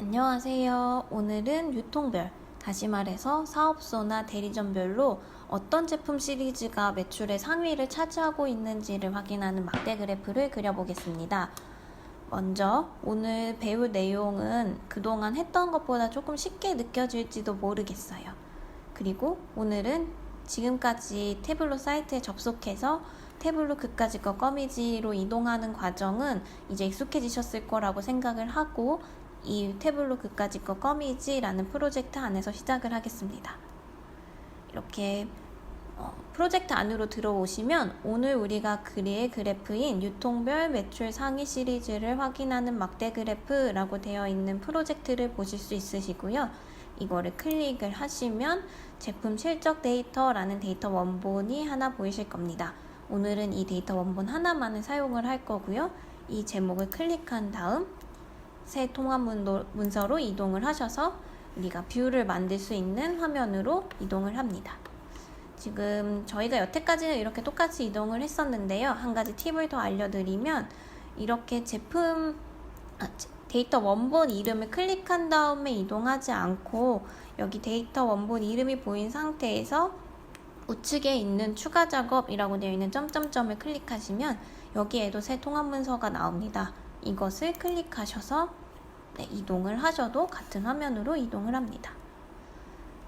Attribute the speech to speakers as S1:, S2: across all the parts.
S1: 안녕하세요. 오늘은 유통별, 다시 말해서 사업소나 대리점별로 어떤 제품 시리즈가 매출의 상위를 차지하고 있는지를 확인하는 막대 그래프를 그려보겠습니다. 먼저 오늘 배울 내용은 그동안 했던 것보다 조금 쉽게 느껴질지도 모르겠어요. 그리고 오늘은 지금까지 태블로 사이트에 접속해서 태블로 그까짓 거 거미지로 이동하는 과정은 이제 익숙해지셨을 거라고 생각을 하고 이 태블로 그까짓 거 거미지라는 프로젝트 안에서 시작을 하겠습니다. 이렇게 프로젝트 안으로 들어오시면 오늘 우리가 그릴 그래프인 유통별 매출 상위 시리즈를 확인하는 막대 그래프라고 되어 있는 프로젝트를 보실 수 있으시고요. 이거를 클릭을 하시면 제품 실적 데이터라는 데이터 원본이 하나 보이실 겁니다. 오늘은 이 데이터 원본 하나만을 사용을 할 거고요. 이 제목을 클릭한 다음 새 통합 문서로 이동을 하셔서 우리가 뷰를 만들 수 있는 화면으로 이동을 합니다. 지금 저희가 여태까지는 이렇게 똑같이 이동을 했었는데요. 한 가지 팁을 더 알려드리면 이렇게 데이터 원본 이름을 클릭한 다음에 이동하지 않고 여기 데이터 원본 이름이 보인 상태에서 우측에 있는 추가 작업이라고 되어 있는 점점점을 클릭하시면 여기에도 새 통합 문서가 나옵니다. 이것을 클릭하셔서 이동을 하셔도 같은 화면으로 이동을 합니다.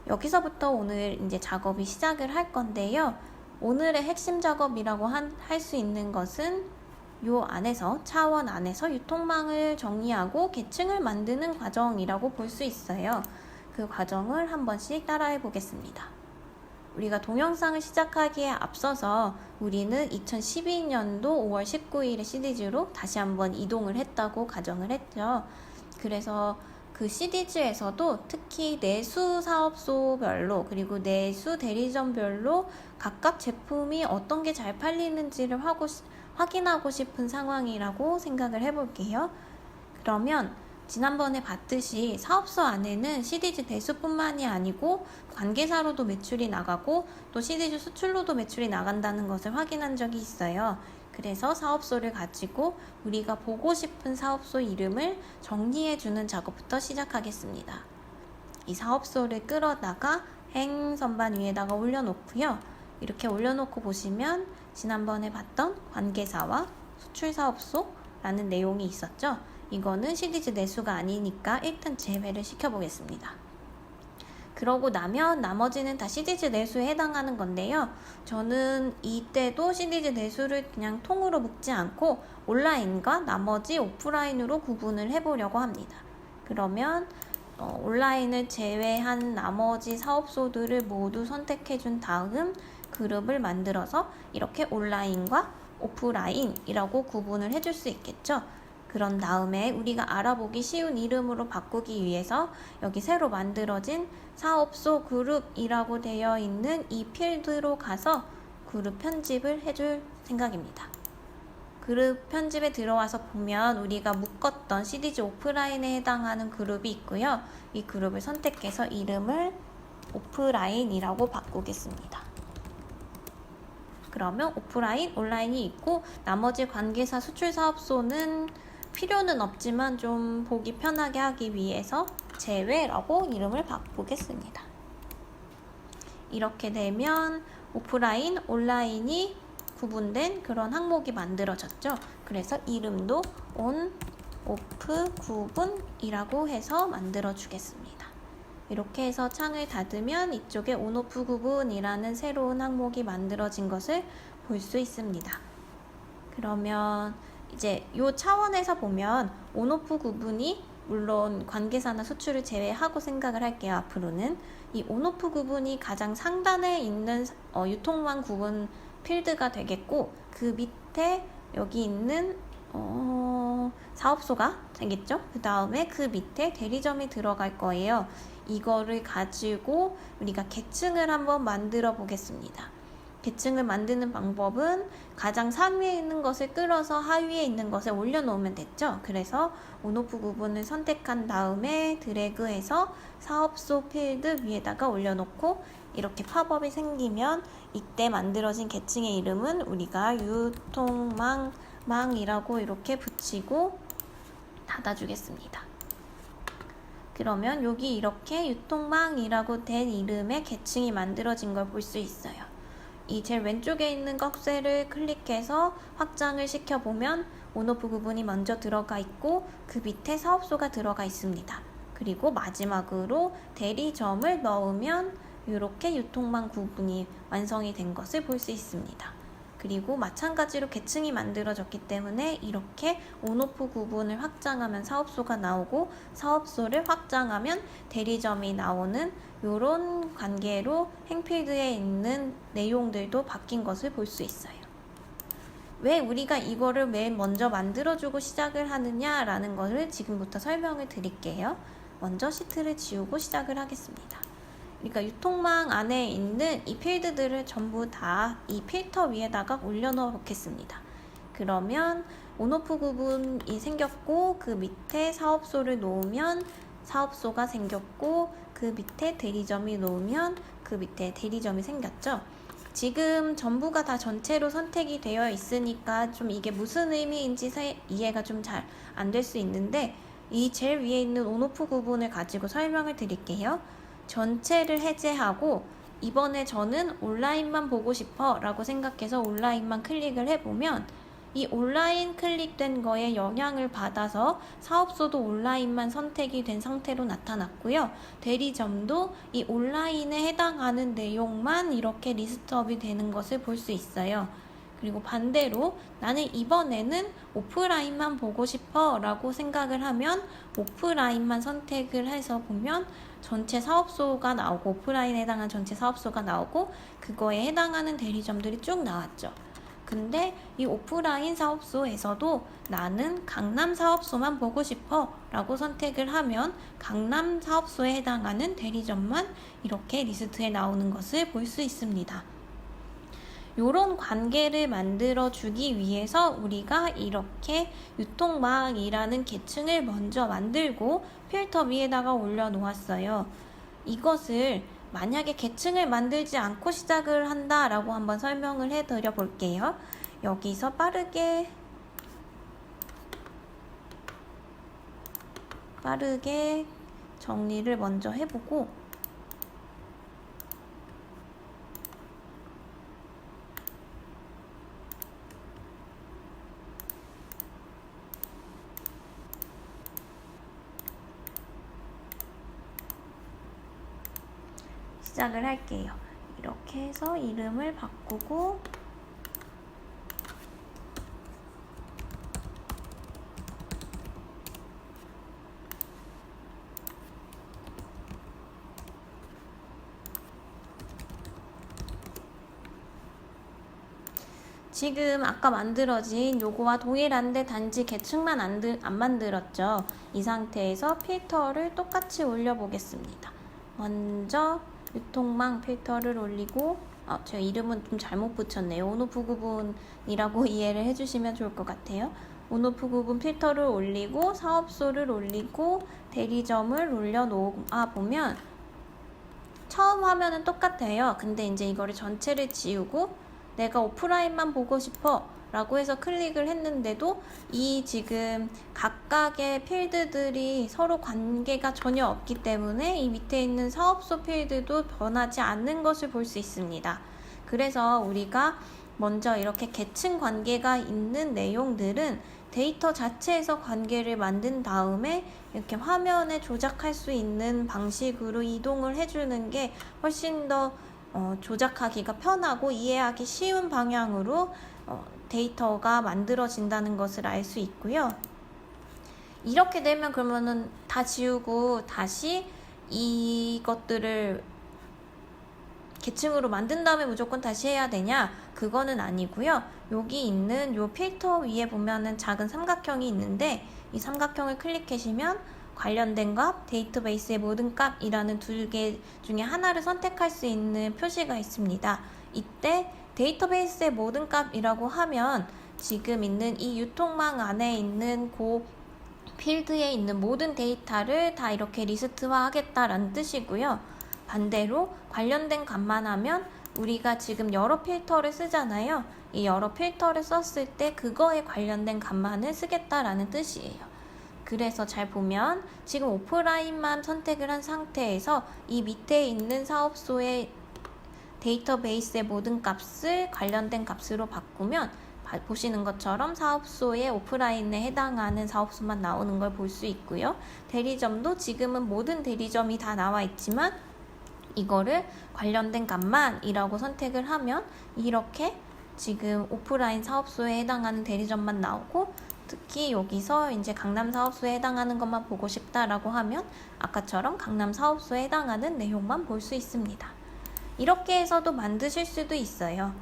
S1: 여기서부터 오늘 이제 작업이 시작을 할 건데요. 오늘의 핵심 작업이라고 할 수 있는 것은 요 안에서 차원 안에서 유통망을 정리하고 계층을 만드는 과정이라고 볼 수 있어요. 그 과정을 한 번씩 따라해 보겠습니다. 우리가 동영상을 시작하기에 앞서서 우리는 2012년도 5월 19일의 시리즈로 다시 한번 이동을 했다고 가정을 했죠. 그래서 그 시리즈에서도 특히 내수 사업소별로 그리고 내수 대리점별로 각각 제품이 어떤 게 잘 팔리는지를 확인하고 싶은 상황이라고 생각을 해볼게요. 그러면 지난번에 봤듯이 사업소 안에는 시리즈 대수뿐만이 아니고 관계사로도 매출이 나가고 또 시리즈 수출로도 매출이 나간다는 것을 확인한 적이 있어요. 그래서 사업소를 가지고 우리가 보고 싶은 사업소 이름을 정리해주는 작업부터 시작하겠습니다. 이 사업소를 끌어다가 행 선반 위에다가 올려놓고요. 이렇게 올려놓고 보시면 지난번에 봤던 관계사와 수출사업소라는 내용이 있었죠. 이거는 시리즈 내수가 아니니까 일단 제외를 시켜보겠습니다. 그러고 나면 나머지는 다 시리즈 내수에 해당하는 건데요. 저는 이때도 시리즈 내수를 그냥 통으로 묶지 않고 온라인과 나머지 오프라인으로 구분을 해보려고 합니다. 그러면 온라인을 제외한 나머지 사업소들을 모두 선택해준 다음 그룹을 만들어서 이렇게 온라인과 오프라인이라고 구분을 해줄 수 있겠죠. 그런 다음에 우리가 알아보기 쉬운 이름으로 바꾸기 위해서 여기 새로 만들어진 사업소 그룹이라고 되어 있는 이 필드로 가서 그룹 편집을 해줄 생각입니다. 그룹 편집에 들어와서 보면 우리가 묶었던 시리즈 오프라인에 해당하는 그룹이 있고요. 이 그룹을 선택해서 이름을 오프라인이라고 바꾸겠습니다. 그러면 오프라인, 온라인이 있고 나머지 관계사 수출 사업소는 필요는 없지만 좀 보기 편하게 하기 위해서 제외라고 이름을 바꾸겠습니다. 이렇게 되면 오프라인, 온라인이 구분된 그런 항목이 만들어졌죠. 그래서 이름도 온, 오프, 구분이라고 해서 만들어 주겠습니다. 이렇게 해서 창을 닫으면 이쪽에 온, 오프, 구분이라는 새로운 항목이 만들어진 것을 볼 수 있습니다. 그러면 이제 이 차원에서 보면 온오프 구분이 물론 관계사나 수출을 제외하고 생각을 할게요. 앞으로는 이 온오프 구분이 가장 상단에 있는 유통망 구분 필드가 되겠고 그 밑에 여기 있는 사업소가 되겠죠. 그 다음에 그 밑에 대리점이 들어갈 거예요. 이거를 가지고 우리가 계층을 한번 만들어 보겠습니다. 계층을 만드는 방법은 가장 상위에 있는 것을 끌어서 하위에 있는 것을 올려놓으면 됐죠. 그래서 온오프 구분을 선택한 다음에 드래그해서 사업소 필드 위에다가 올려놓고 이렇게 팝업이 생기면 이때 만들어진 계층의 이름은 우리가 유통망이라고 이렇게 붙이고 닫아주겠습니다. 그러면 여기 이렇게 유통망이라고 된 이름의 계층이 만들어진 걸 볼 수 있어요. 이 제일 왼쪽에 있는 꺽쇠를 클릭해서 확장을 시켜보면 온오프 구분이 먼저 들어가 있고 그 밑에 사업소가 들어가 있습니다. 그리고 마지막으로 대리점을 넣으면 이렇게 유통망 구분이 완성이 된 것을 볼 수 있습니다. 그리고 마찬가지로 계층이 만들어졌기 때문에 이렇게 온오프 구분을 확장하면 사업소가 나오고 사업소를 확장하면 대리점이 나오는 이런 관계로 행필드에 있는 내용들도 바뀐 것을 볼 수 있어요. 왜 우리가 이거를 맨 먼저 만들어주고 시작을 하느냐라는 것을 지금부터 설명을 드릴게요. 먼저 시트를 지우고 시작을 하겠습니다. 그러니까 유통망 안에 있는 이 필드들을 전부 다 이 필터 위에다가 올려놓아 보겠습니다. 그러면 온오프 구분이 생겼고 그 밑에 사업소를 놓으면 사업소가 생겼고 그 밑에 대리점이 놓으면 그 밑에 대리점이 생겼죠. 지금 전부가 다 전체로 선택이 되어 있으니까 좀 이게 무슨 의미인지 이해가 좀 잘 안 될 수 있는데 이 제일 위에 있는 온오프 구분을 가지고 설명을 드릴게요. 전체를 해제하고 이번에 저는 온라인만 보고 싶어 라고 생각해서 온라인만 클릭을 해보면 이 온라인 클릭된 거에 영향을 받아서 사업소도 온라인만 선택이 된 상태로 나타났고요. 대리점도 이 온라인에 해당하는 내용만 이렇게 리스트업이 되는 것을 볼 수 있어요. 그리고 반대로 나는 이번에는 오프라인만 보고 싶어 라고 생각을 하면 오프라인만 선택을 해서 보면 전체 사업소가 나오고 오프라인에 해당하는 전체 사업소가 나오고 그거에 해당하는 대리점들이 쭉 나왔죠. 근데 이 오프라인 사업소에서도 나는 강남 사업소만 보고 싶어 라고 선택을 하면 강남 사업소에 해당하는 대리점만 이렇게 리스트에 나오는 것을 볼 수 있습니다. 이런 관계를 만들어 주기 위해서 우리가 이렇게 유통망이라는 계층을 먼저 만들고 필터 위에다가 올려 놓았어요. 이것을 만약에 계층을 만들지 않고 시작을 한다라고 한번 설명을 해드려 볼게요. 여기서 빠르게 정리를 먼저 해보고 시작을 할게요. 이렇게 해서 이름을 바꾸고 지금 아까 만들어진 요거와 동일한데 단지 계층만 안 만들었죠. 이 상태에서 필터를 똑같이 올려보겠습니다. 먼저 유통망 필터를 올리고 제가 이름은 좀 잘못 붙였네요. 온오프 구분이라고 이해를 해주시면 좋을 것 같아요. 온오프 구분 필터를 올리고 사업소를 올리고 대리점을 올려놓아 보면 처음 화면은 똑같아요. 근데 이제 이거를 전체를 지우고 내가 오프라인만 보고 싶어 라고 해서 클릭을 했는데도 이 지금 각각의 필드들이 서로 관계가 전혀 없기 때문에 이 밑에 있는 사업소 필드도 변하지 않는 것을 볼 수 있습니다. 그래서 우리가 먼저 이렇게 계층 관계가 있는 내용들은 데이터 자체에서 관계를 만든 다음에 이렇게 화면에 조작할 수 있는 방식으로 이동을 해주는 게 훨씬 더 조작하기가 편하고 이해하기 쉬운 방향으로 데이터가 만들어진다는 것을 알 수 있고요. 이렇게 되면 그러면은 다 지우고 다시 이것들을 계층으로 만든 다음에 무조건 다시 해야 되냐? 그거는 아니고요. 여기 있는 요 필터 위에 보면은 작은 삼각형이 있는데 이 삼각형을 클릭하시면 관련된 값, 데이터베이스의 모든 값이라는 두 개 중에 하나를 선택할 수 있는 표시가 있습니다. 이때 데이터베이스의 모든 값이라고 하면 지금 있는 이 유통망 안에 있는 그 필드에 있는 모든 데이터를 다 이렇게 리스트화 하겠다라는 뜻이고요. 반대로 관련된 값만 하면 우리가 지금 여러 필터를 쓰잖아요. 이 여러 필터를 썼을 때 그거에 관련된 값만을 쓰겠다라는 뜻이에요. 그래서 잘 보면 지금 오프라인만 선택을 한 상태에서 이 밑에 있는 사업소의 데이터베이스의 모든 값을 관련된 값으로 바꾸면 보시는 것처럼 사업소의 오프라인에 해당하는 사업소만 나오는 걸 볼 수 있고요. 대리점도 지금은 모든 대리점이 다 나와 있지만 이거를 관련된 값만이라고 선택을 하면 이렇게 지금 오프라인 사업소에 해당하는 대리점만 나오고, 특히 여기서 이제 강남 사업소에 해당하는 것만 보고 싶다라고 하면 아까처럼 강남 사업소에 해당하는 내용만 볼 수 있습니다. 이렇게 해서도 만드실 수도 있어요.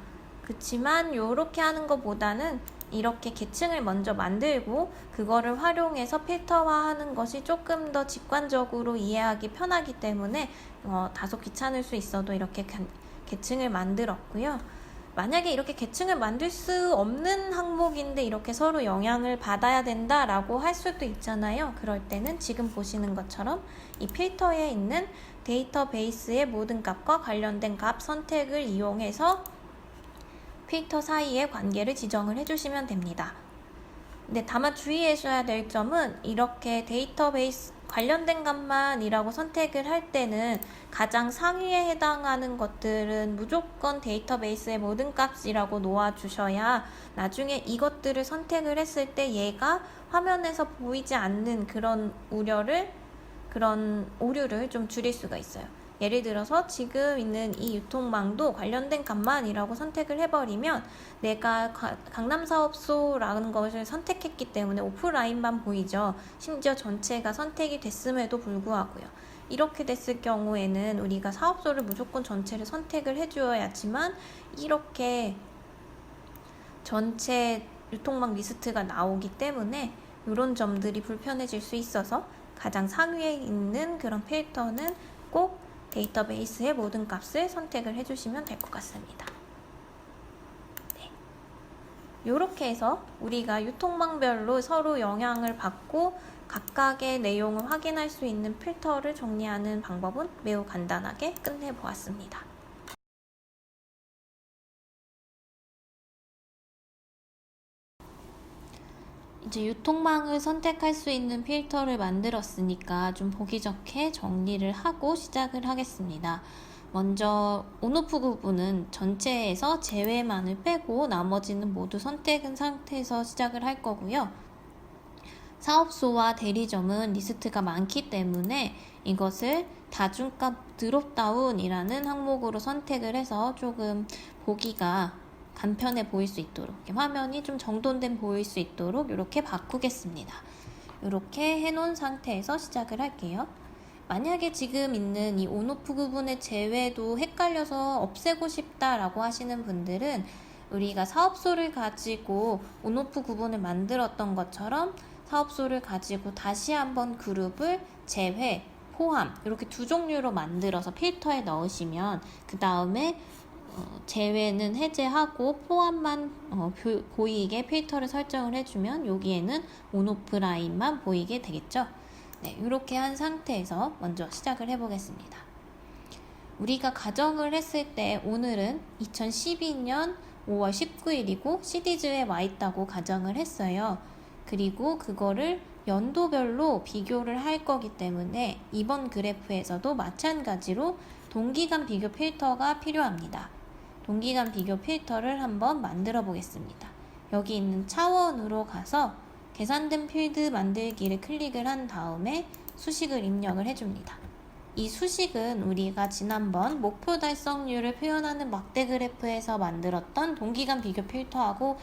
S1: 그렇지만 이렇게 하는 것보다는 이렇게 계층을 먼저 만들고 그거를 활용해서 필터화하는 것이 조금 더 직관적으로 이해하기 편하기 때문에 다소 귀찮을 수 있어도 이렇게 계층을 만들었고요. 만약에 이렇게 계층을 만들 수 없는 항목인데 이렇게 서로 영향을 받아야 된다라고 할 수도 있잖아요. 그럴 때는 지금 보시는 것처럼 이 필터에 있는 데이터베이스의 모든 값과 관련된 값 선택을 이용해서 필터 사이의 관계를 지정을 해주시면 됩니다. 근데 다만 주의하셔야 될 점은 이렇게 데이터베이스 관련된 값만이라고 선택을 할 때는 가장 상위에 해당하는 것들은 무조건 데이터베이스의 모든 값이라고 놓아주셔야 나중에 이것들을 선택을 했을 때 얘가 화면에서 보이지 않는 그런 오류를 좀 줄일 수가 있어요. 예를 들어서 지금 있는 이 유통망도 관련된 값만이라고 선택을 해버리면 내가 강남사업소라는 것을 선택했기 때문에 오프라인만 보이죠. 심지어 전체가 선택이 됐음에도 불구하고요. 이렇게 됐을 경우에는 우리가 사업소를 무조건 전체를 선택을 해주어야지만 이렇게 전체 유통망 리스트가 나오기 때문에 이런 점들이 불편해질 수 있어서 가장 상위에 있는 그런 필터는 꼭 데이터베이스의 모든 값을 선택을 해주시면 될 것 같습니다. 네. 이렇게 해서 우리가 유통망별로 서로 영향을 받고 각각의 내용을 확인할 수 있는 필터를 정리하는 방법은 매우 간단하게 끝내보았습니다. 이제 유통망을 선택할 수 있는 필터를 만들었으니까 좀 보기 좋게 정리를 하고 시작을 하겠습니다. 먼저 온오프 구분은 전체에서 제외만을 빼고 나머지는 모두 선택한 상태에서 시작을 할 거고요. 사업소와 대리점은 리스트가 많기 때문에 이것을 다중값 드롭다운이라는 항목으로 선택을 해서 조금 보기가 간편해 보일 수 있도록, 화면이 좀 정돈된 보일 수 있도록 이렇게 바꾸겠습니다. 이렇게 해놓은 상태에서 시작을 할게요. 만약에 지금 있는 이 온오프 구분의 제외도 헷갈려서 없애고 싶다라고 하시는 분들은 우리가 사업소를 가지고 온오프 구분을 만들었던 것처럼 사업소를 가지고 다시 한번 그룹을 제외, 포함 이렇게 두 종류로 만들어서 필터에 넣으시면 그 다음에 제외는 해제하고 포함만 보이게 필터를 설정을 해주면 여기에는 온오프 라인만 보이게 되겠죠. 네, 이렇게 한 상태에서 먼저 시작을 해보겠습니다. 우리가 가정을 했을 때 오늘은 2012년 5월 19일이고 시디즈에 와 있다고 가정을 했어요. 그리고 그거를 연도별로 비교를 할 거기 때문에 이번 그래프에서도 마찬가지로 동기간 비교 필터가 필요합니다. 동기간 비교 필터를 한번 만들어 보겠습니다. 여기 있는 차원으로 가서 계산된 필드 만들기를 클릭을 한 다음에 수식을 입력을 해줍니다. 이 수식은 우리가 지난번 목표 달성률을 표현하는 막대 그래프에서 만들었던 동기간 비교 필터하고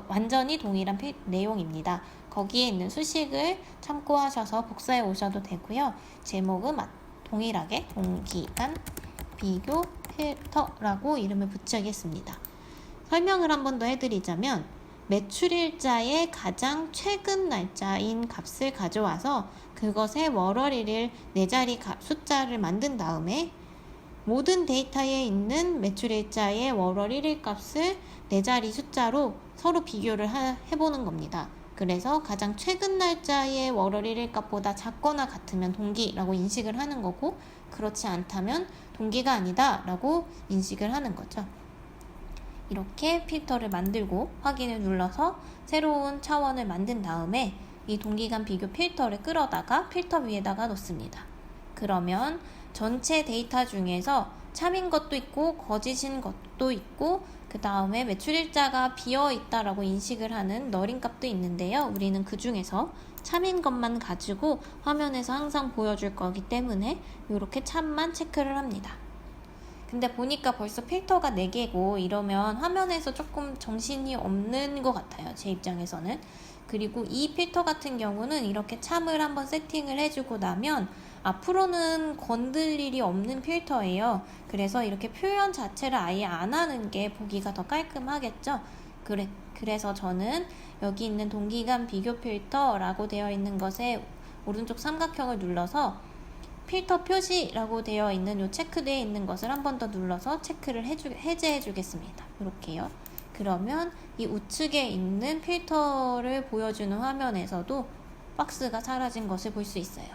S1: 완전히 동일한 내용입니다. 거기에 있는 수식을 참고하셔서 복사해 오셔도 되고요. 제목은 동일하게 동기간 비교 필터라고 이름을 붙이겠습니다. 설명을 한 번 더 해드리자면 매출일자의 가장 최근 날짜인 값을 가져와서 그것의 월월 일일 4자리 숫자를 만든 다음에 모든 데이터에 있는 매출일자의 월월 일일 값을 4자리 숫자로 서로 비교를 해보는 겁니다. 그래서 가장 최근 날짜의 월월 일일 값보다 작거나 같으면 동기라고 인식을 하는 거고, 그렇지 않다면 동기가 아니다 라고 인식을 하는 거죠. 이렇게 필터를 만들고 확인을 눌러서 새로운 차원을 만든 다음에 이 동기간 비교 필터를 끌어다가 필터 위에다가 놓습니다. 그러면 전체 데이터 중에서 참인 것도 있고 거짓인 것도 있고 그 다음에 매출일자가 비어있다라고 인식을 하는 너링 값도 있는데요. 우리는 그 중에서 참인 것만 가지고 화면에서 항상 보여줄 거기 때문에 이렇게 참만 체크를 합니다. 근데 보니까 벌써 필터가 4개고 이러면 화면에서 조금 정신이 없는 것 같아요. 제 입장에서는. 그리고 이 필터 같은 경우는 이렇게 참을 한번 세팅을 해주고 나면 앞으로는 건들 일이 없는 필터예요. 그래서 이렇게 표현 자체를 아예 안 하는 게 보기가 더 깔끔하겠죠. 그래서 저는 여기 있는 동기간 비교 필터라고 되어 있는 것에 오른쪽 삼각형을 눌러서 필터 표시라고 되어 있는 요 체크되어 있는 것을 한 번 더 눌러서 체크를 해제해 주겠습니다. 이렇게요. 그러면 이 우측에 있는 필터를 보여주는 화면에서도 박스가 사라진 것을 볼 수 있어요.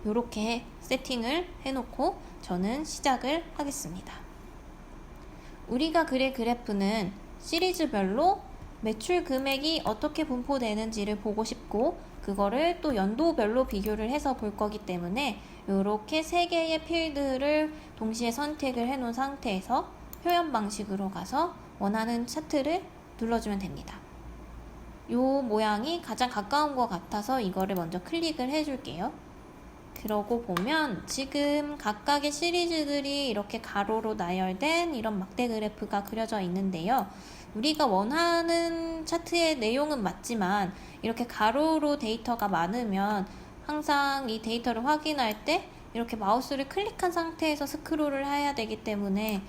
S1: 이렇게 세팅을 해놓고 저는 시작을 하겠습니다. 우리가 그릴 그래프는 시리즈별로 매출 금액이 어떻게 분포되는지를 보고 싶고 그거를 또 연도별로 비교를 해서 볼 거기 때문에 이렇게 3개의 필드를 동시에 선택을 해 놓은 상태에서 표현 방식으로 가서 원하는 차트를 눌러주면 됩니다. 이 모양이 가장 가까운 것 같아서 이거를 먼저 클릭을 해줄게요. 그러고 보면 지금 각각의 시리즈들이 이렇게 가로로 나열된 이런 막대 그래프가 그려져 있는데요. 우리가 원하는 차트의 내용은 맞지만 이렇게 가로로 데이터가 많으면 항상 이 데이터를 확인할 때 이렇게 마우스를 클릭한 상태에서 스크롤을 해야 되기 때문에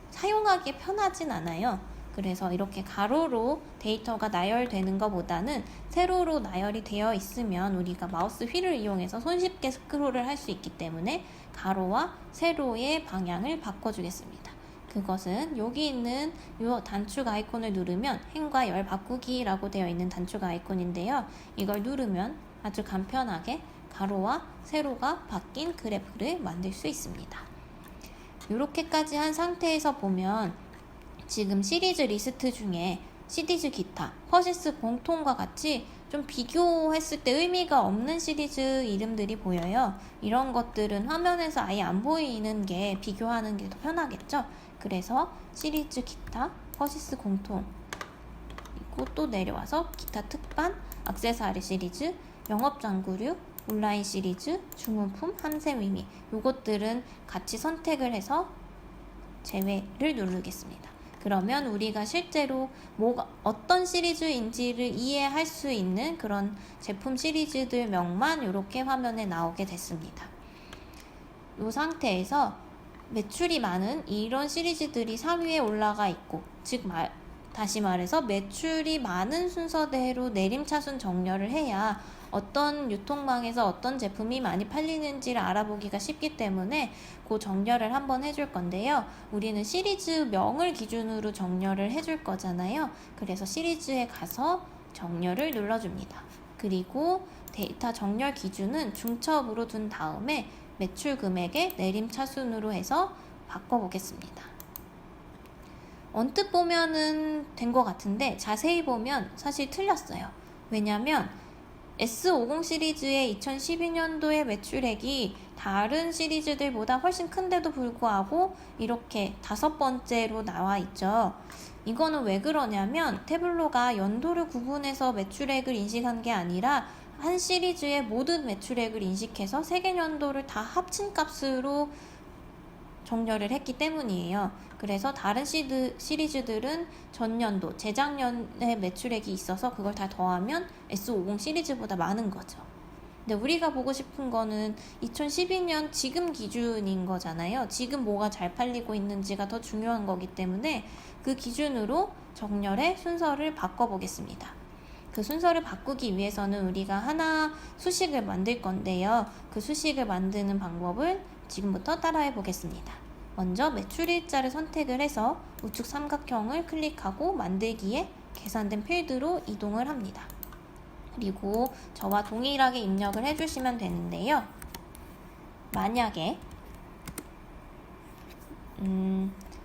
S1: 사용하기 편하진 않아요. 그래서 이렇게 가로로 데이터가 나열되는 것보다는 세로로 나열이 되어 있으면 우리가 마우스 휠을 이용해서 손쉽게 스크롤을 할 수 있기 때문에 가로와 세로의 방향을 바꿔주겠습니다. 그것은 여기 있는 이 단축 아이콘을 누르면 행과 열 바꾸기라고 되어 있는 단축 아이콘인데요. 이걸 누르면 아주 간편하게 가로와 세로가 바뀐 그래프를 만들 수 있습니다. 이렇게까지 한 상태에서 보면 지금 시리즈 리스트 중에 시리즈 기타, 퍼시스 공통과 같이 좀 비교했을 때 의미가 없는 시리즈 이름들이 보여요. 이런 것들은 화면에서 아예 안 보이는 게 비교하는 게 더 편하겠죠? 그래서 시리즈 기타, 퍼시스 공통, 그리고 또 내려와서 기타 특반, 액세서리 시리즈, 영업장구류, 온라인 시리즈, 주문품, 함세미미 요것들은 같이 선택을 해서 제외를 누르겠습니다. 그러면 우리가 실제로 어떤 시리즈인지를 이해할 수 있는 그런 제품 시리즈들 명만 이렇게 화면에 나오게 됐습니다. 이 상태에서 매출이 많은 이런 시리즈들이 3위에 올라가 있고 다시 말해서 매출이 많은 순서대로 내림차순 정렬을 해야 어떤 유통망에서 어떤 제품이 많이 팔리는지를 알아보기가 쉽기 때문에 그 정렬을 한번 해줄 건데요. 우리는 시리즈명을 기준으로 정렬을 해줄 거잖아요. 그래서 시리즈에 가서 정렬을 눌러줍니다. 그리고 데이터 정렬 기준은 중첩으로 둔 다음에 매출 금액의 내림차순으로 해서 바꿔보겠습니다. 언뜻 보면은 된 것 같은데 자세히 보면 사실 틀렸어요. 왜냐면 S50 시리즈의 2012년도의 매출액이 다른 시리즈들보다 훨씬 큰데도 불구하고 이렇게 5번째로 나와 있죠. 이거는 왜 그러냐면 태블로가 연도를 구분해서 매출액을 인식한 게 아니라 한 시리즈의 모든 매출액을 인식해서 3개 연도를 다 합친 값으로 정렬을 했기 때문이에요. 그래서 다른 시리즈들은 전년도, 재작년에 매출액이 있어서 그걸 다 더하면 S50 시리즈보다 많은 거죠. 근데 우리가 보고 싶은 거는 2012년 지금 기준인 거잖아요. 지금 뭐가 잘 팔리고 있는지가 더 중요한 거기 때문에 그 기준으로 정렬의 순서를 바꿔보겠습니다. 그 순서를 바꾸기 위해서는 우리가 하나 수식을 만들 건데요. 그 수식을 만드는 방법을 지금부터 따라해 보겠습니다. 먼저 매출일자를 선택을 해서 우측 삼각형을 클릭하고 만들기에 계산된 필드로 이동을 합니다. 그리고 저와 동일하게 입력을 해주시면 되는데요. 만약에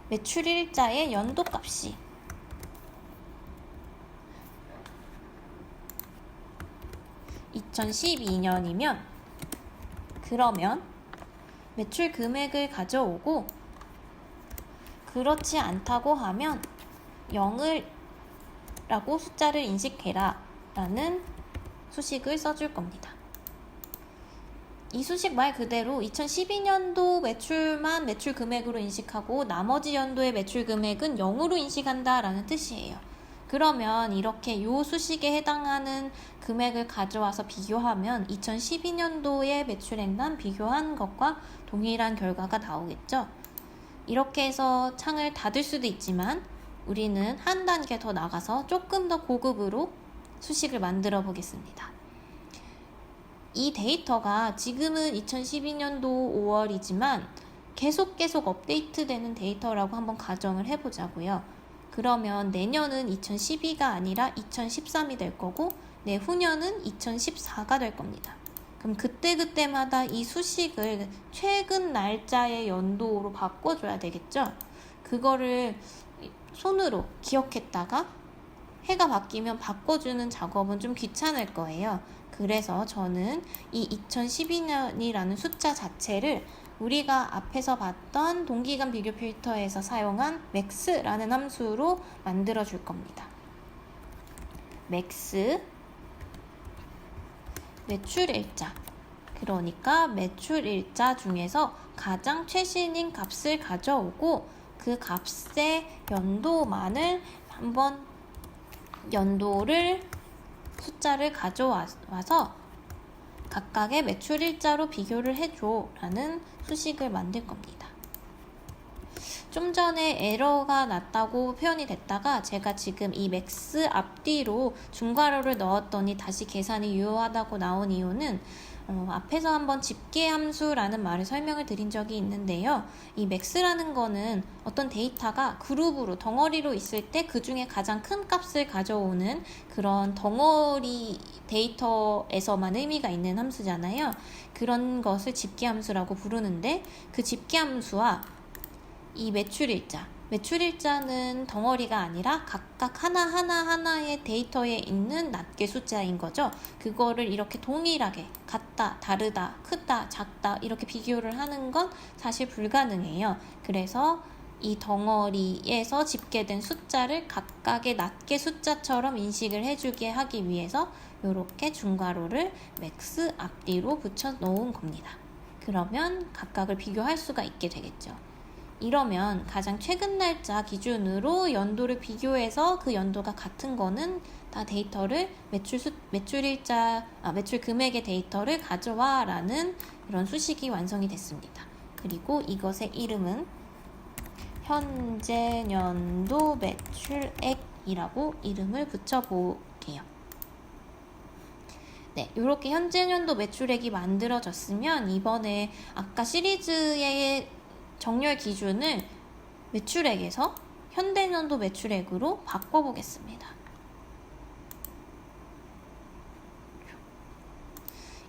S1: 매출일자의 연도값이 2012년이면 그러면 매출 금액을 가져오고 그렇지 않다고 하면 0을 라고 숫자를 인식해라 라는 수식을 써줄 겁니다. 이 수식 말 그대로 2012년도 매출만 매출 금액으로 인식하고 나머지 연도의 매출 금액은 0으로 인식한다 라는 뜻이에요. 그러면 이렇게 이 수식에 해당하는 금액을 가져와서 비교하면 2012년도의 매출액만 비교한 것과 동일한 결과가 나오겠죠. 이렇게 해서 창을 닫을 수도 있지만 우리는 한 단계 더 나가서 조금 더 고급으로 수식을 만들어 보겠습니다. 이 데이터가 지금은 2012년도 5월이지만 계속 업데이트 되는 데이터라고 한번 가정을 해보자고요. 그러면 내년은 2012가 아니라 2013이 될 거고 내후년은 2014가 될 겁니다. 그럼 그때마다 이 수식을 최근 날짜의 연도로 바꿔줘야 되겠죠? 그거를 손으로 기억했다가 해가 바뀌면 바꿔주는 작업은 좀 귀찮을 거예요. 그래서 저는 이 2012년이라는 숫자 자체를 우리가 앞에서 봤던 동기간 비교 필터에서 사용한 max라는 함수로 만들어 줄 겁니다. max 매출일자, 그러니까 매출일자 중에서 가장 최신인 값을 가져오고 그 값의 연도만을 한번 연도를 숫자를 가져와서 각각의 매출일자로 비교를 해줘 라는 수식을 만들 겁니다. 좀 전에 에러가 났다고 표현이 됐다가 제가 지금 이 맥스 앞뒤로 중괄호를 넣었더니 다시 계산이 유효하다고 나온 이유는 앞에서 한번 집계 함수라는 말을 설명을 드린 적이 있는데요. 이 max라는 거는 어떤 데이터가 그룹으로 덩어리로 있을 때 그 중에 가장 큰 값을 가져오는 그런 덩어리 데이터에서만 의미가 있는 함수잖아요. 그런 것을 집계 함수라고 부르는데 그 집계 함수와 이 매출일자는 덩어리가 아니라 각각 하나의 데이터에 있는 낱개 숫자인 거죠. 그거를 이렇게 동일하게 같다, 다르다, 크다, 작다 이렇게 비교를 하는 건 사실 불가능해요. 그래서 이 덩어리에서 집계된 숫자를 각각의 낱개 숫자처럼 인식을 해주게 하기 위해서 이렇게 중괄호를 max 앞뒤로 붙여 놓은 겁니다. 그러면 각각을 비교할 수가 있게 되겠죠. 이러면 가장 최근 날짜 기준으로 연도를 비교해서 그 연도가 같은 거는 다 데이터를 매출 금액의 데이터를 가져와 라는 이런 수식이 완성이 됐습니다. 그리고 이것의 이름은 현재 연도 매출액이라고 이름을 붙여볼게요. 네, 이렇게 현재 연도 매출액이 만들어졌으면 이번에 아까 시리즈의 정렬 기준을 매출액에서 현대년도 매출액으로 바꿔보겠습니다.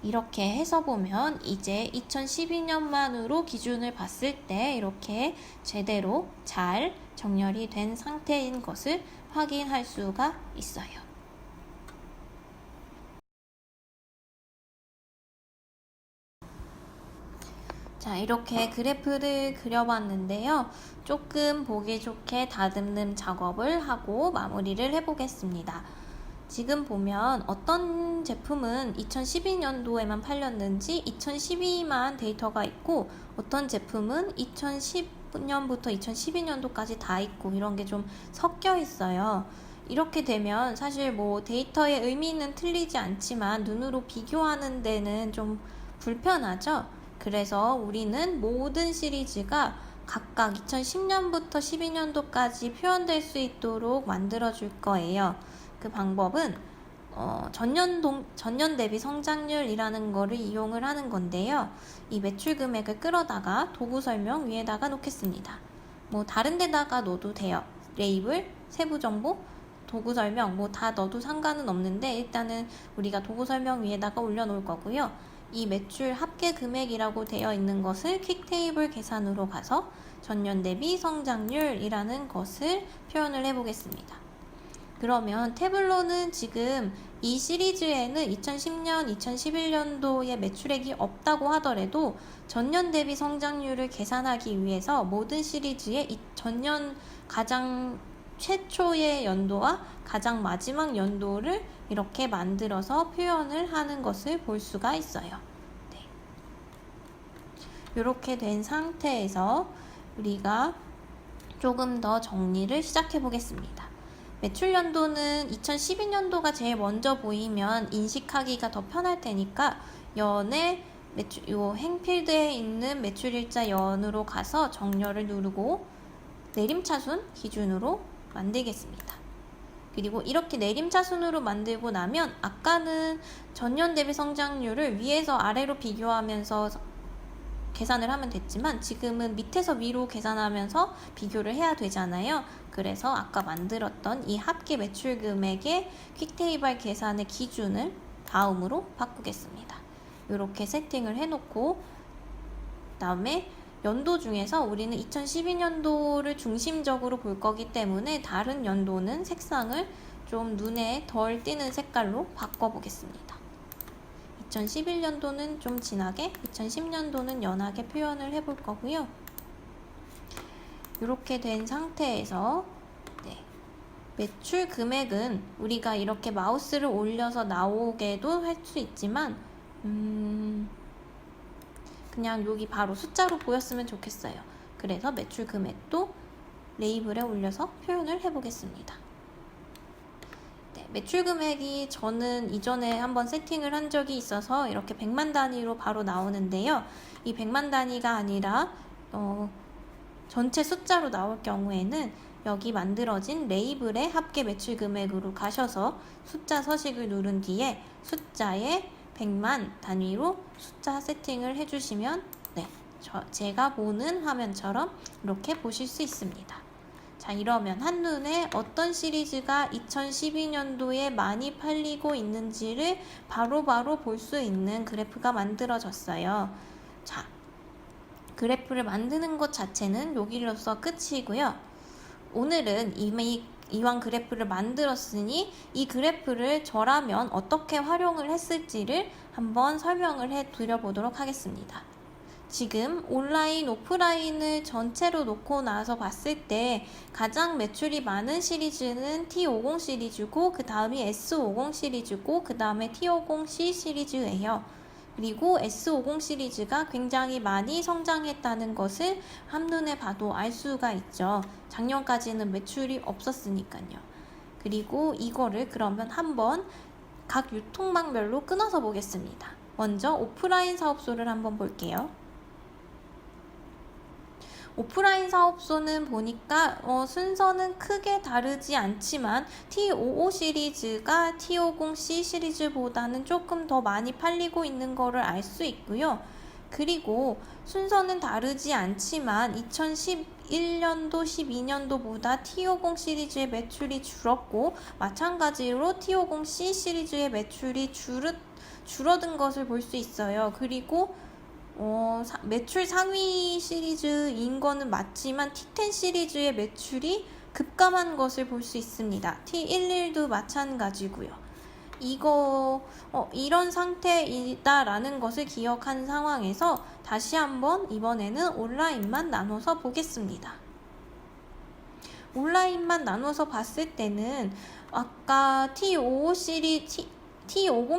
S1: 이렇게 해서 보면 이제 2012년만으로 기준을 봤을 때 이렇게 제대로 잘 정렬이 된 상태인 것을 확인할 수가 있어요. 자, 이렇게 그래프를 그려봤는데요. 조금 보기 좋게 다듬는 작업을 하고 마무리를 해보겠습니다. 지금 보면 어떤 제품은 2012년도에만 팔렸는지 2012만 데이터가 있고 어떤 제품은 2010년부터 2012년도까지 다 있고 이런 게 좀 섞여 있어요. 이렇게 되면 사실 뭐 데이터의 의미는 틀리지 않지만 눈으로 비교하는 데는 좀 불편하죠. 그래서 우리는 모든 시리즈가 각각 2010년부터 12년도까지 표현될 수 있도록 만들어 줄 거예요. 그 방법은 전년 대비 성장률이라는 거를 이용을 하는 건데요. 이 매출 금액을 끌어다가 도구 설명 위에다가 놓겠습니다. 뭐 다른 데다가 넣어도 돼요. 레이블, 세부 정보, 도구 설명 뭐 다 넣어도 상관은 없는데 일단은 우리가 도구 설명 위에다가 올려놓을 거고요. 이 매출 합계 금액이라고 되어 있는 것을 퀵테이블 계산으로 가서 전년 대비 성장률이라는 것을 표현을 해보겠습니다. 그러면 태블로는 지금 이 시리즈에는 2010년, 2011년도에 매출액이 없다고 하더라도 전년 대비 성장률을 계산하기 위해서 모든 시리즈의 전년 가장 최초의 연도와 가장 마지막 연도를 이렇게 만들어서 표현을 하는 것을 볼 수가 있어요. 네. 이렇게 된 상태에서 우리가 조금 더 정리를 시작해 보겠습니다. 매출 연도는 2012년도가 제일 먼저 보이면 인식하기가 더 편할 테니까 연의 요 행필드에 있는 매출일자 연으로 가서 정렬을 누르고 내림차순 기준으로 만들겠습니다. 그리고 이렇게 내림차순으로 만들고 나면 아까는 전년 대비 성장률을 위에서 아래로 비교하면서 계산을 하면 됐지만 지금은 밑에서 위로 계산하면서 비교를 해야 되잖아요. 그래서 아까 만들었던 이 합계 매출 금액의 퀵테이블 계산의 기준을 다음으로 바꾸겠습니다. 이렇게 세팅을 해놓고 그다음에 연도 중에서 우리는 2012년도를 중심적으로 볼 거기 때문에 다른 연도는 색상을 좀 눈에 덜 띄는 색깔로 바꿔보겠습니다. 2011년도는 좀 진하게, 2010년도는 연하게 표현을 해볼 거고요. 이렇게 된 상태에서 매출 금액은 우리가 이렇게 마우스를 올려서 나오게도 할 수 있지만 그냥 여기 바로 숫자로 보였으면 좋겠어요. 그래서 매출 금액도 레이블에 올려서 표현을 해보겠습니다. 매출 금액이 저는 이전에 한번 세팅을 한 적이 있어서 이렇게 100만 단위로 바로 나오는데요. 이 100만 단위가 아니라 전체 숫자로 나올 경우에는 여기 만들어진 레이블의 합계 매출 금액으로 가셔서 숫자 서식을 누른 뒤에 숫자에 100만 단위로 숫자 세팅을 해주시면 제가 보는 화면처럼 이렇게 보실 수 있습니다. 자, 이러면 한눈에 어떤 시리즈가 2012년도에 많이 팔리고 있는지를 바로바로 볼 수 있는 그래프가 만들어졌어요. 자, 그래프를 만드는 것 자체는 여기로서 끝이고요. 오늘은 이미 이왕 그래프를 만들었으니 이 그래프를 저라면 어떻게 활용을 했을지를 한번 설명을 해 드려보도록 하겠습니다. 지금 온라인, 오프라인을 전체로 놓고 나서 봤을 때 가장 매출이 많은 시리즈는 T50 시리즈고 그 다음이 S50 시리즈고 그 다음에 T50C 시리즈예요. 그리고 S50 시리즈가 굉장히 많이 성장했다는 것을 한눈에 봐도 알 수가 있죠. 작년까지는 매출이 없었으니까요. 그리고 이거를 그러면 한번 각 유통망별로 끊어서 보겠습니다. 먼저 오프라인 사업소를 한번 볼게요. 오프라인 사업소는 보니까 순서는 크게 다르지 않지만 T55 시리즈가 T50C 시리즈보다는 조금 더 많이 팔리고 있는 거를 알 수 있고요. 그리고 순서는 다르지 않지만 2011년도, 12년도보다 T50 시리즈의 매출이 줄었고 마찬가지로 T50C 시리즈의 매출이 줄어든 것을 볼 수 있어요. 그리고 매출 상위 시리즈인 거는 맞지만 T10 시리즈의 매출이 급감한 것을 볼 수 있습니다. T11도 마찬가지고요. 이런 상태이다라는 것을 기억한 상황에서 다시 한번 이번에는 온라인만 나눠서 보겠습니다. 온라인만 나눠서 봤을 때는 아까 T50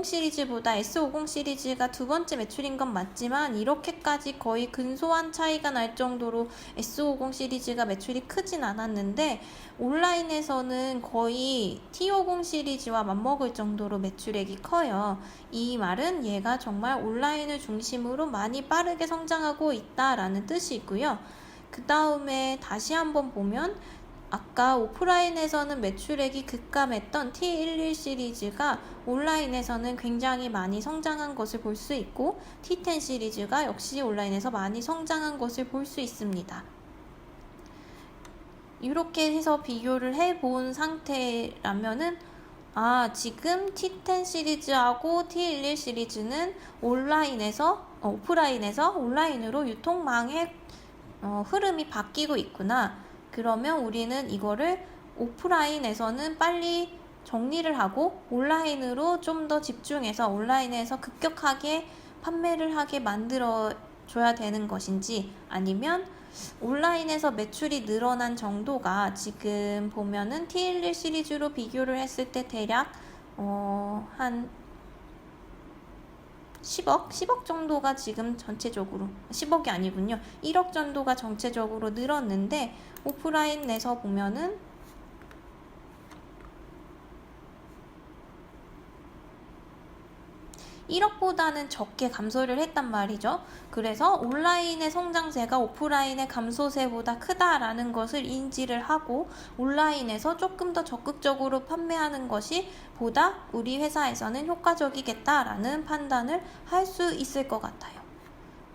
S1: 시리즈보다 S50 시리즈가 두 번째 매출인 건 맞지만 이렇게까지 거의 근소한 차이가 날 정도로 S50 시리즈가 매출이 크진 않았는데 온라인에서는 거의 T50 시리즈와 맞먹을 정도로 매출액이 커요. 이 말은 얘가 정말 온라인을 중심으로 많이 빠르게 성장하고 있다라는 뜻이고요. 그 다음에 다시 한번 보면 아까 오프라인에서는 매출액이 급감했던 T11 시리즈가 온라인에서는 굉장히 많이 성장한 것을 볼 수 있고 T10 시리즈가 역시 온라인에서 많이 성장한 것을 볼 수 있습니다. 이렇게 해서 비교를 해본 상태라면은 지금 T10 시리즈하고 T11 시리즈는 오프라인에서 온라인으로 유통망의 흐름이 바뀌고 있구나. 그러면 우리는 이거를 오프라인에서는 빨리 정리를 하고 온라인으로 좀 더 집중해서 온라인에서 급격하게 판매를 하게 만들어 줘야 되는 것인지, 아니면 온라인에서 매출이 늘어난 정도가 지금 보면은 T11 시리즈로 비교를 했을 때 대략 한 10억 정도가 지금 전체적으로, 10억이 아니군요. 1억 정도가 전체적으로 늘었는데, 오프라인에서 보면은 1억보다는 적게 감소를 했단 말이죠. 그래서 온라인의 성장세가 오프라인의 감소세보다 크다라는 것을 인지를 하고 온라인에서 조금 더 적극적으로 판매하는 것이 보다 우리 회사에서는 효과적이겠다라는 판단을 할 수 있을 것 같아요.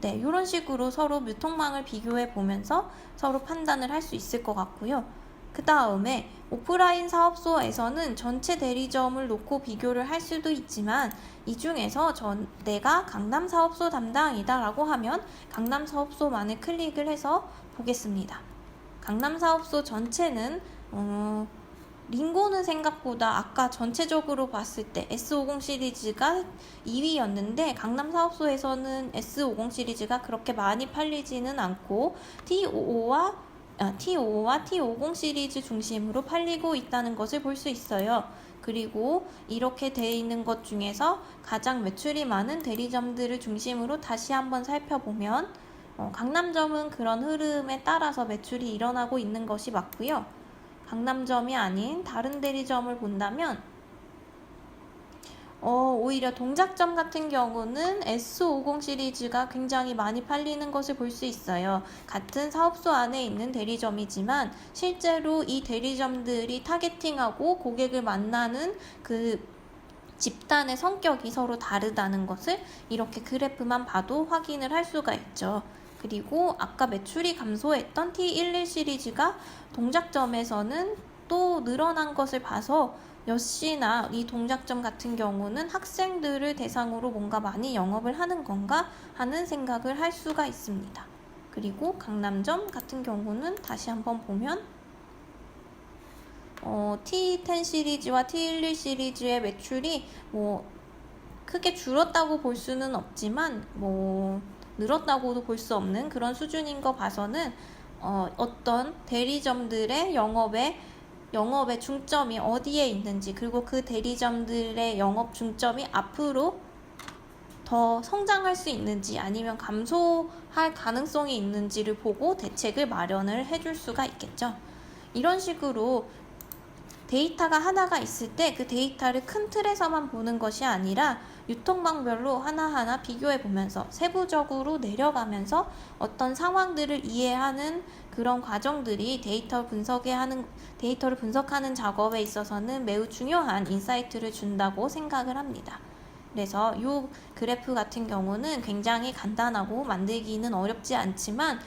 S1: 네, 이런 식으로 서로 유통망을 비교해 보면서 서로 판단을 할 수 있을 것 같고요. 그 다음에 오프라인 사업소에서는 전체 대리점을 놓고 비교를 할 수도 있지만, 이 중에서 내가 강남 사업소 담당이다 라고 하면 강남 사업소만을 클릭을 해서 보겠습니다. 강남 사업소 전체는 링고는 생각보다 아까 전체적으로 봤을 때 S50 시리즈가 2위였는데 강남 사업소에서는 S50 시리즈가 그렇게 많이 팔리지는 않고 T55와 T50 시리즈 중심으로 팔리고 있다는 것을 볼 수 있어요. 그리고 이렇게 되어 있는 것 중에서 가장 매출이 많은 대리점들을 중심으로 다시 한번 살펴보면 강남점은 그런 흐름에 따라서 매출이 일어나고 있는 것이 맞고요. 강남점이 아닌 다른 대리점을 본다면 오히려 동작점 같은 경우는 S50 시리즈가 굉장히 많이 팔리는 것을 볼 수 있어요. 같은 사업소 안에 있는 대리점이지만 실제로 이 대리점들이 타겟팅하고 고객을 만나는 그 집단의 성격이 서로 다르다는 것을 이렇게 그래프만 봐도 확인을 할 수가 있죠. 그리고 아까 매출이 감소했던 T11 시리즈가 동작점에서는 또 늘어난 것을 봐서 역시나 이 동작점 같은 경우는 학생들을 대상으로 뭔가 많이 영업을 하는 건가 하는 생각을 할 수가 있습니다. 그리고 강남점 같은 경우는 다시 한번 보면 T10 시리즈와 T11 시리즈의 매출이 크게 줄었다고 볼 수는 없지만 늘었다고도 볼 수 없는 그런 수준인 거 봐서는 어떤 대리점들의 영업의 중점이 어디에 있는지, 그리고 그 대리점들의 영업 중점이 앞으로 더 성장할 수 있는지 아니면 감소할 가능성이 있는지를 보고 대책을 마련을 해줄 수가 있겠죠. 이런 식으로 데이터가 하나가 있을 때 그 데이터를 큰 틀에서만 보는 것이 아니라 유통망별로 하나하나 비교해 보면서 세부적으로 내려가면서 어떤 상황들을 이해하는 그런 과정들이 데이터를 분석하는 작업에 있어서는 매우 중요한 인사이트를 준다고 생각을 합니다. 그래서 이 그래프 같은 경우는 굉장히 간단하고 만들기는 어렵지 않지만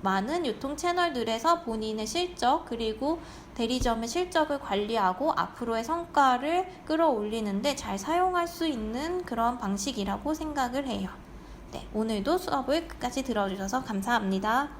S1: 많은 유통 채널들에서 본인의 실적 그리고 대리점의 실적을 관리하고 앞으로의 성과를 끌어올리는데 잘 사용할 수 있는 그런 방식이라고 생각을 해요. 네, 오늘도 수업을 끝까지 들어주셔서 감사합니다.